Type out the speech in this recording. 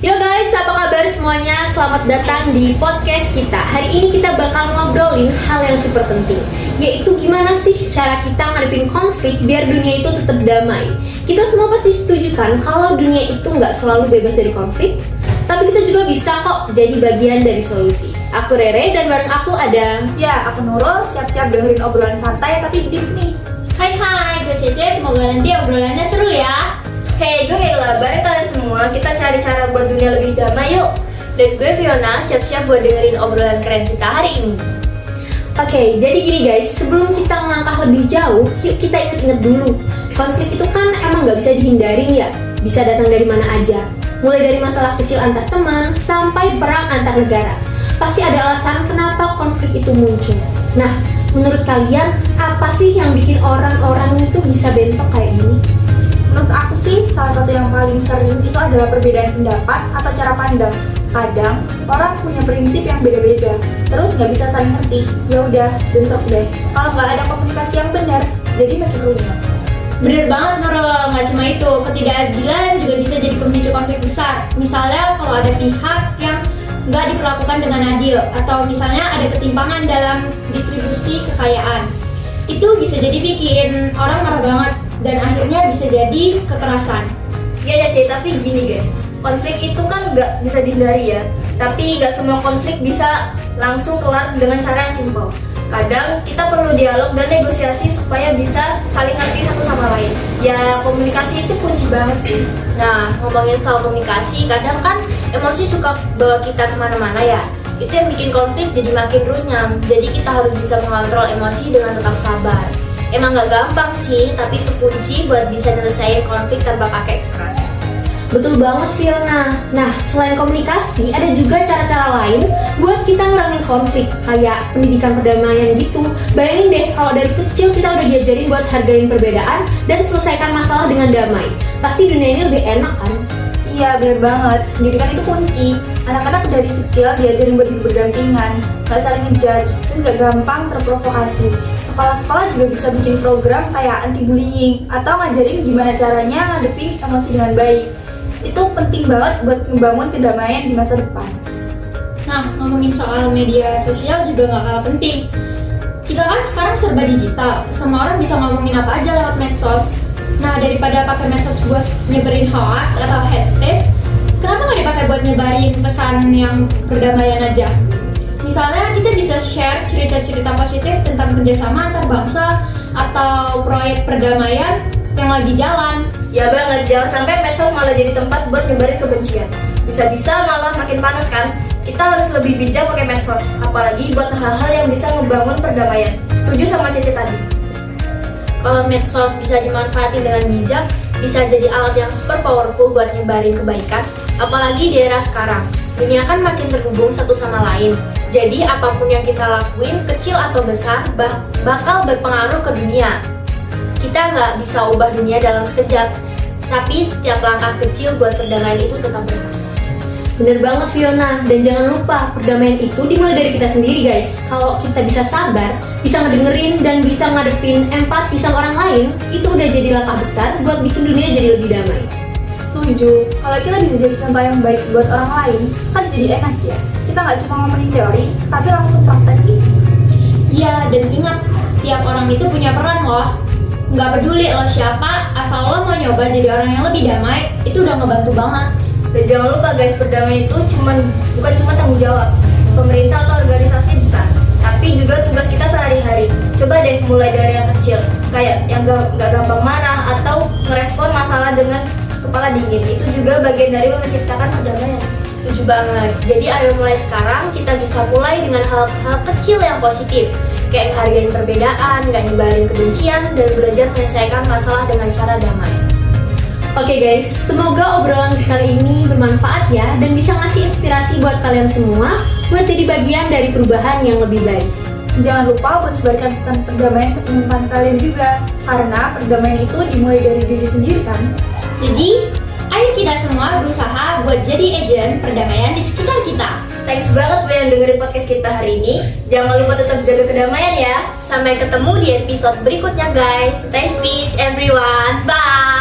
Yo guys, apa kabar semuanya? Selamat datang di podcast kita. Hari ini kita bakal ngobrolin hal yang super penting, yaitu gimana sih cara kita ngadepin konflik biar dunia itu tetap damai. Kita semua pasti setuju kan kalau dunia itu nggak selalu bebas dari konflik, tapi kita juga bisa kok jadi bagian dari solusi. Aku Rere dan bareng aku ada... Ya, aku Nurul, siap-siap dengerin obrolan santai tapi deep nih. Hai, gue Cece, semoga nanti obrolannya seru ya. Hey, gue Kayla, bareng kalian semua kita cari cara buat dunia lebih damai yuk. Dan gue Fiona, siap-siap buat dengerin obrolan keren kita hari ini. Oke, jadi gini guys, sebelum kita melangkah lebih jauh, yuk kita inget-inget dulu. Konflik itu kan emang gak bisa dihindarin ya, bisa datang dari mana aja. Mulai dari masalah kecil antar teman, sampai perang antar negara. Pasti ada alasan kenapa konflik itu muncul. Nah, menurut kalian, apa sih yang bikin orang-orang itu bisa bentrok kayak gini? Menurut aku sih, salah satu yang paling sering itu adalah perbedaan pendapat atau cara pandang. Kadang, orang punya prinsip yang beda-beda, terus nggak bisa saling ngerti. Ya udah, bentrok deh. Kalau nggak ada komunikasi yang benar, jadi makin runyam. Bener banget Nurul, nggak cuma itu, ketidakadilan juga bisa jadi pemicu konflik besar. Misalnya kalau ada pihak yang nggak diperlakukan dengan adil, atau misalnya ada ketimpangan dalam distribusi kekayaan. Itu bisa jadi bikin orang marah banget, dan akhirnya bisa jadi kekerasan. Ya Cece, tapi gini guys, konflik itu kan nggak bisa dihindari ya. Tapi nggak semua konflik bisa langsung kelar dengan cara yang simpel. Kadang kita perlu dialog dan negosiasi supaya bisa saling ngerti satu sama lain. Ya komunikasi itu kunci banget sih. Nah, ngomongin soal komunikasi, kadang kan emosi suka bawa kita kemana-mana ya. Itu yang bikin konflik jadi makin runyam. Jadi kita harus bisa mengontrol emosi dengan tetap sabar. Emang gak gampang sih, tapi itu kunci buat bisa nyelesain konflik tanpa pakai kekerasan. Betul banget Fiona. Nah, selain komunikasi, ada juga cara-cara lain buat kita ngurangin konflik, kayak pendidikan perdamaian gitu. Bayangin deh kalau dari kecil kita udah diajarin buat hargain perbedaan dan selesaikan masalah dengan damai. Pasti dunia ini lebih enak kan? Iya, bener banget. Pendidikan itu kunci. Anak-anak dari kecil diajarin buat hidup berdampingan, nggak saling ngejudge, dan nggak gampang terprovokasi. Sekolah-sekolah juga bisa bikin program kayak anti-bullying atau ngajarin gimana caranya ngadepin emosi dengan baik. Itu penting banget buat membangun kedamaian di masa depan. Nah, ngomongin soal media sosial juga nggak kalah penting. Kita kan sekarang serba digital, semua orang bisa ngomongin apa aja lewat medsos. Nah, daripada pakai medsos buat nyebarin hoax atau hate speech, kenapa nggak dipakai buat nyebarin pesan yang perdamaian aja? Misalnya kita bisa share cerita-cerita positif tentang kerjasama antar bangsa atau proyek perdamaian yang lagi jalan. Ya banget, jangan sampai medsos malah jadi tempat buat nyebarin kebencian. Bisa-bisa malah makin panas kan? Kita harus lebih bijak pakai medsos, apalagi buat hal-hal yang bisa ngebangun perdamaian. Setuju sama Cece tadi? Kalau medsos bisa dimanfaatin dengan bijak, bisa jadi alat yang super powerful buat nyebarin kebaikan. Apalagi di era sekarang, dunia kan makin terhubung satu sama lain. Jadi apapun yang kita lakuin, kecil atau besar, bakal berpengaruh ke dunia. Kita nggak bisa ubah dunia dalam sekejap, tapi setiap langkah kecil buat perdamaian itu tetap berhasil. Bener banget Fiona, dan jangan lupa perdamaian itu dimulai dari kita sendiri guys. Kalau kita bisa sabar, bisa ngedengerin dan bisa ngadepin empati sama orang lain, itu udah jadi langkah besar buat bikin dunia jadi lebih damai. Setuju, kalau kita bisa jadi contoh yang baik buat orang lain, kan jadi enak ya. Kita nggak cuma ngomongin teori, tapi langsung praktekin. Iya, dan ingat, tiap orang itu punya peran loh. Nggak peduli lo siapa, asal lo mau nyoba jadi orang yang lebih damai, itu udah ngebantu banget. Dan jangan lupa guys, perdamaian itu bukan cuma tanggung jawab pemerintah atau organisasi besar, tapi juga tugas kita sehari-hari. Coba deh mulai dari yang kecil, kayak yang nggak gampang marah atau merespon masalah dengan kepala dingin. Itu juga bagian dari menciptakan perdamaian. Setuju banget. Jadi ayo mulai sekarang kita bisa mulai dengan hal-hal kecil yang positif, kayak menghargai perbedaan, nggak nyebarin kebencian, dan belajar menyelesaikan masalah dengan cara damai. Oke guys, semoga obrolan kali ini bermanfaat ya, dan bisa ngasih inspirasi buat kalian semua buat jadi bagian dari perubahan yang lebih baik. Jangan lupa buat sebarkan pesan perdamaian ke teman kalian juga, karena perdamaian itu dimulai dari diri sendiri kan. Jadi, ayo kita semua berusaha buat jadi agen perdamaian di sekitar kita. Thanks banget buat yang dengerin podcast kita hari ini. Jangan lupa tetap jaga kedamaian ya. Sampai ketemu di episode berikutnya guys. Stay peace everyone. Bye.